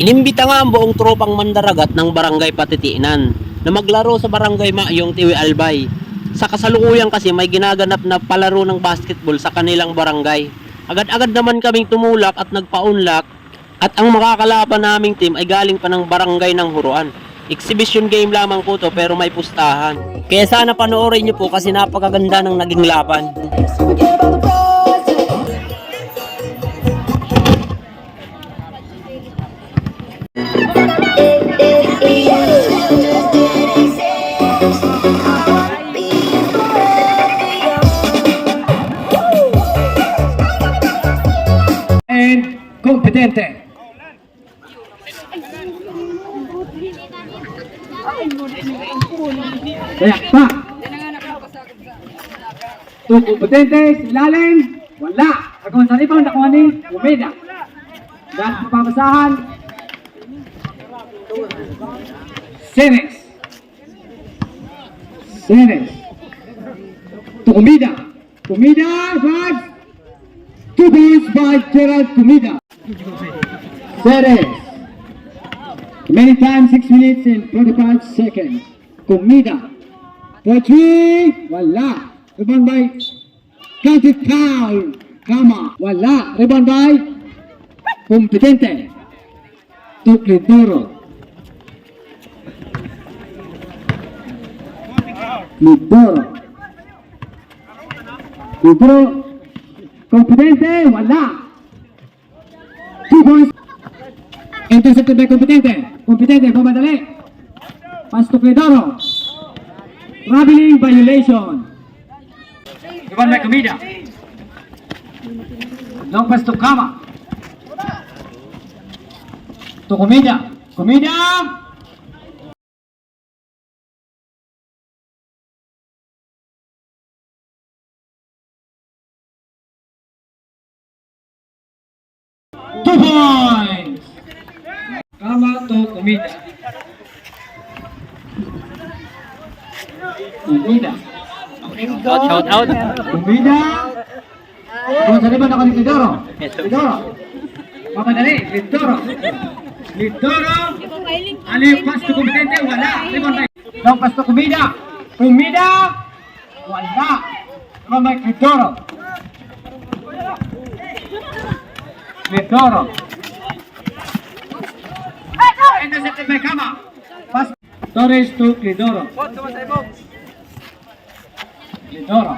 Inimbita nga ang buong tropang mandaragat ng barangay Patitinan na maglaro sa barangay Mayong TIWI ALBAY. Sa kasalukuyan kasi may ginaganap na palaro ng basketball sa kanilang barangay. Agad-agad naman kaming tumulak at nagpaunlak at ang makakalaban naming team ay galing pa ng barangay ng Joroan. Exhibition game lamang po to pero may pustahan. Kaya sana panoorin nyo po kasi napakaganda ng naging laban. And competente. Kaya pa. Two competente, ilalim, wala. Kung sa rebound, nakuha ni Umeda. Dahil papabasahan. Senes. To Umeda. Umeda, 2 points by Gerald Kumida. Seres. Many times 6 minutes and 45 seconds. Kumida. For 3. Wala. Rebound by counted foul. Kama. Wala. Rebound by Competente. To Lidoro. Competente, wala. 2 points. Intercepted by Competente. Competente, pamadali. Pass to Cledoro. Traveling violation. Rebound by Comida. Long pass to Kama. To Comida. Comida. Two points. Kama to Kumida. Kumida. Shout out. Kumida. Kung sa liban ako ni Lidoro. Lidoro. Mapadali. Lidoro. Lidoro. Alip pass to Competente. Wala. Liban tayo. Long pass to Kumida. Kumida. Wala. Liban tayo. Lidoro. Lidoro. Intercepted by Kama. Pass Torres to Lidoro. Lidoro.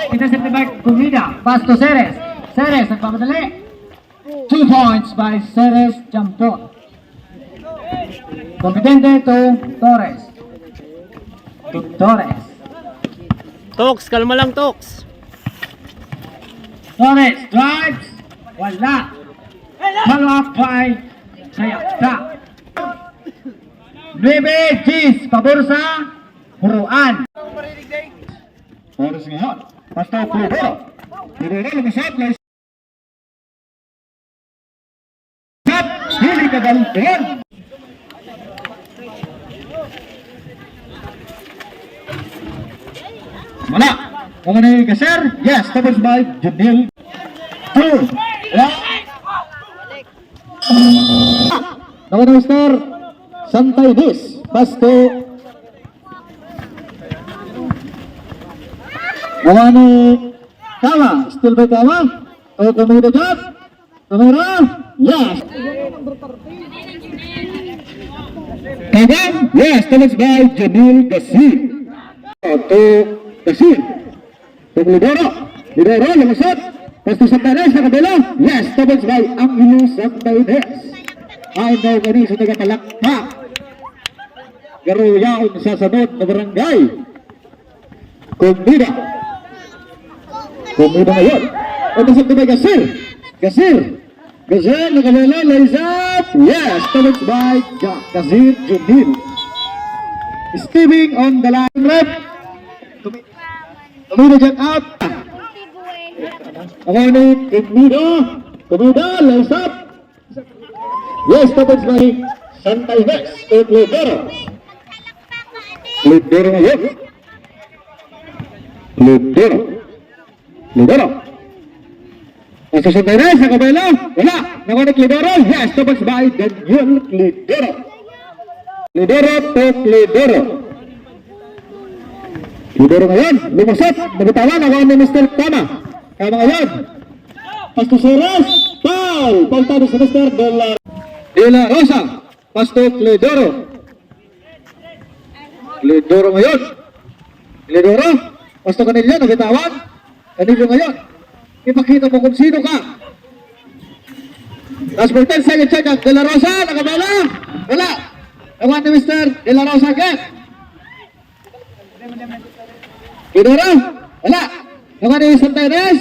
Intercepted by Kumida. Pass to Seres. Seres, nagpapadali. 2 points by Seres Jampon. Competente to Torres. Toks, kalma lang Toks. Torres drives. Wala. Follow up by Sayakta. 9 G's. Pabor sa Joroan. Torres ngayon. Basta Plebero. Plebero lumisap. Hili kagalpihan. Wala. Kung ano yung kasir? Yes. Tapos by Janil. 2. Naman ang star. Santay Dis. Pasto. Nawani. Kama. Still by Kama. O kumida job. Kumira. Yes. Kagan. Yes. Tapos by Janil Gasir. To Gasir. Lidoro. Lidoro. Lumusot. Pasto Santanes na kabila. Yes. Tapos by Angelo Santanes. Ay daw gani sa tagatalakpak. Garuyaon sa sunod na barangay. Kumida ngayon. Ito sa tubay Gasir nakabila. Laysap. Yes. Tapos by Gasir Junil. Steaming on the line rep. Kumida jack out. Ako ni Kumida, laysap. Yes, tapos by Santay Vex to Lidoro. Lidoro ngayon. Position Perez sa kabila. Wala. Nakuha ni Clidoro. Yes, tapos by Daniel Clidoro. Clidoro to Clidoro. Clidoro ngayon. Lumusot. Nabitawan. Nakuha ni Mr. Tama. Tama ngayon. Pasto Soros. Foul. Foul tayo sa Mr. De La Rosa. Pasto Clidoro. Clidoro ngayon. Clidoro. Pasto kanilyo. Nabitawan. Kanilyo ngayon. Ipakita mo kung sino ka. Last for 10 seconds check. De La Rosa, nakabala. Wala. Nakuha ni Mr. De La Rosa again. Clidoro. Wala. Nakuha ni Santaines.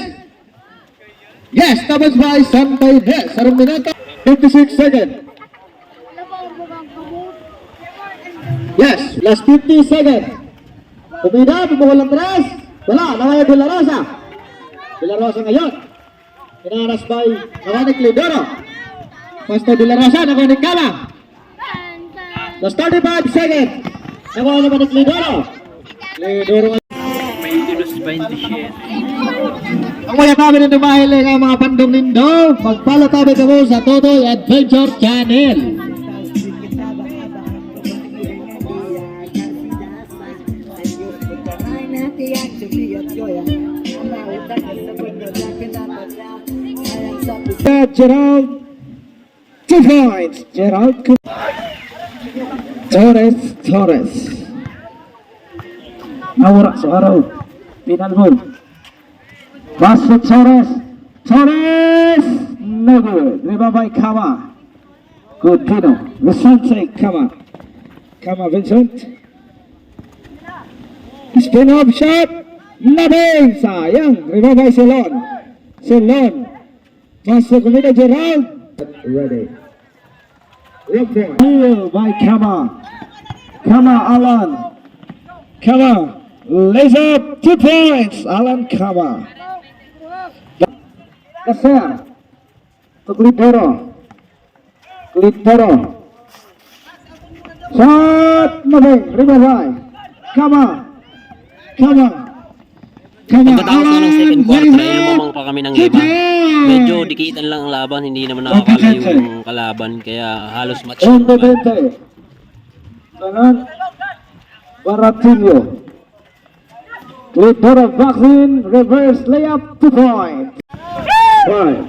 Yes, tapos by Santaines. Sarong minuto. 56 seconds. Yes, last 50 seconds. Pumida, pumukul ng tres. Wala, nakuha De La Rosa. De La Rosa ngayon. Pinaras by nakuha ni Clidoro. Pasto De La Rosa, nakuha ni Kama. Last 35 seconds. Nakuha naman ni Clidoro. Clidoro ngayon. Ang mga tabi na dumahiling ang mga pandong nindo. Magpala tabi ka mo sa Totoy Adventure Channel. Gerald, 2 points. Gerald Torres. Nawara sa araw. Pinal ball. Pass to Torres. No good. Rebound by Kama. Good Pino. Vicente Kama. Vincent. Spin up shot. Nothing. Sayang. Rebound by Celon. Pass to Comida Gerald. Ready. Heel by Kama. Alan. Lays up 2 points. Alan Kama. Kasar. To Clidoro. Shot. Nothing. Rebound by Kama. Pagkatapos na ng second quarter ay lumamang pa kami ng 5. Medyo dikitan lang ang laban, hindi naman nakakalayo yung kalaban, kaya halos match. Baratillo. Clidoro vaccine, reverse layup, 2 points. 5,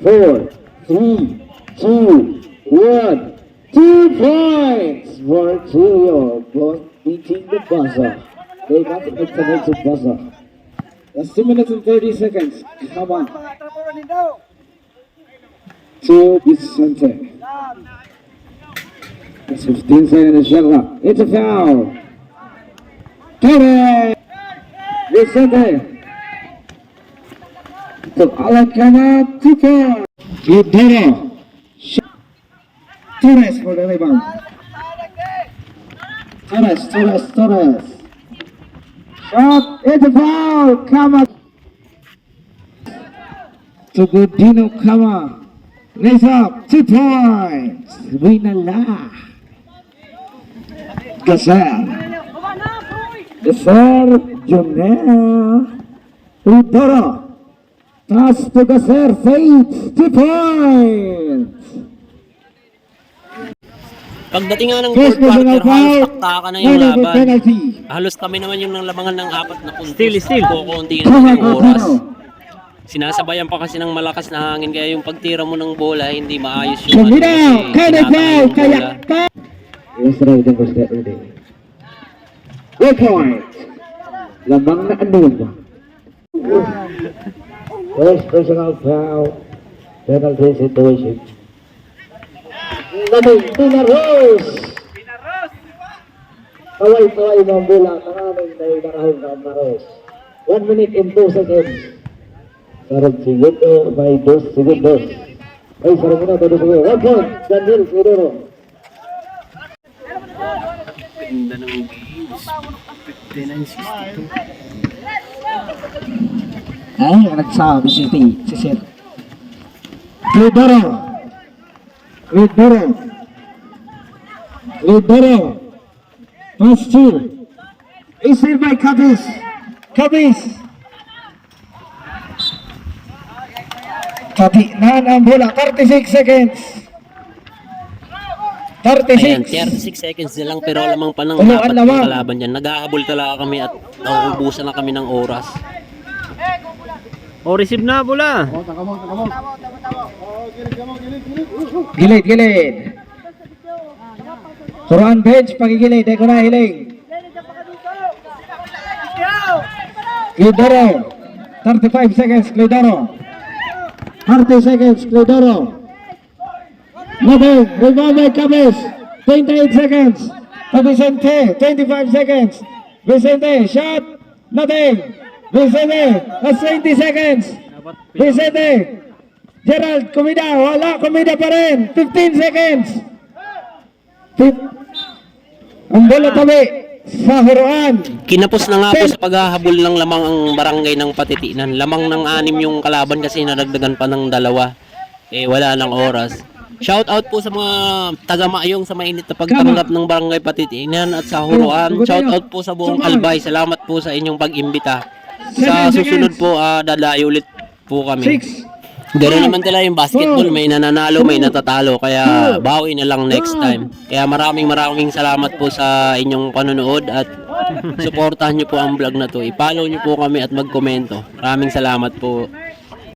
4, 3, 2, 1. 2 points. Baratillo beating the buzzer. They got to make the buzzer. That's 2 minutes and 30 seconds. Come on. To Vicente. That's 15 seconds. It's a foul. Torres. Vicente. To Alacana. 2 points. Clidoro. Torres for the rebound. Torres. Shot, it's a foul, Kama. To Godino Kama. Raise up, 2 points. Winala. Gasser, Jonel. Clidoro. Pass to Gasser, fades, 2 points. Pagdating nga ng fourth quarter, halos taktakan na yung laban. Halos kami naman yung nanglabangan ng 4 na puntos. Kukunti na yung oras. Sinasabayan pa kasi ng malakas na hangin, kaya yung pagtira mo ng bola, hindi maayos yung Good point. Lamang na anong. First personal foul. Penalty situation. Namin, Pinaros! Kaway ng bola. Tanganin na inarahon na Pinaros. 1 minute and 2 seconds. Sarap segundo, may 2 segundos. Ay, sarap na, 2 segundos. 1 point, Daniel Clidoro. Ganda ng games. 59-62. Ay, nagsabi si Sir. Clidoro. Pass 2. Is saved by Cabis. Patinan ang bola. 36 seconds. Ayan, 36 36. seconds na lang pero lamang pa ng Tulo, apat ang yung lamang. kalaban dyan. Nag-ahabol talaga kami at nauubusan na kami ng oras. O, receive na bola. Gilid, gilid. Turuan bench, pagigilid. Eko na, hiling. Clidoro. 35 seconds, Clidoro. 30 seconds, Clidoro. Nothing. Revolve Cabez. 28 seconds. Vicente. 25 seconds. Vicente. Shot. Nothing. Vicente. That's 20 seconds. Vicente. Gerald. Kumida. Wala. Kumida pa rin. 15 seconds. Ang bola tabi sa Joroan. Kinapos na nga po sa paghahabol ng lamang ang barangay ng Patitinan. Lamang ng 6 yung kalaban kasi nadagdagan pa ng 2. Eh, wala ng oras. Shout out po sa mga taga-maayong sa mainit na pagtanggap ng barangay Patitinan at sa Joroan. Shout out po sa buong ALBAY. Salamat po sa inyong pag-imbita. Sa susunod po, dadayo ulit po kami. 6. Ganoon naman talaga yung basketball, may nananalo, may natatalo, kaya bawi na lang next time. Kaya maraming salamat po sa inyong panonood at suportahan nyo po ang vlog na to. I-follow nyo po kami at magkomento. Maraming salamat po.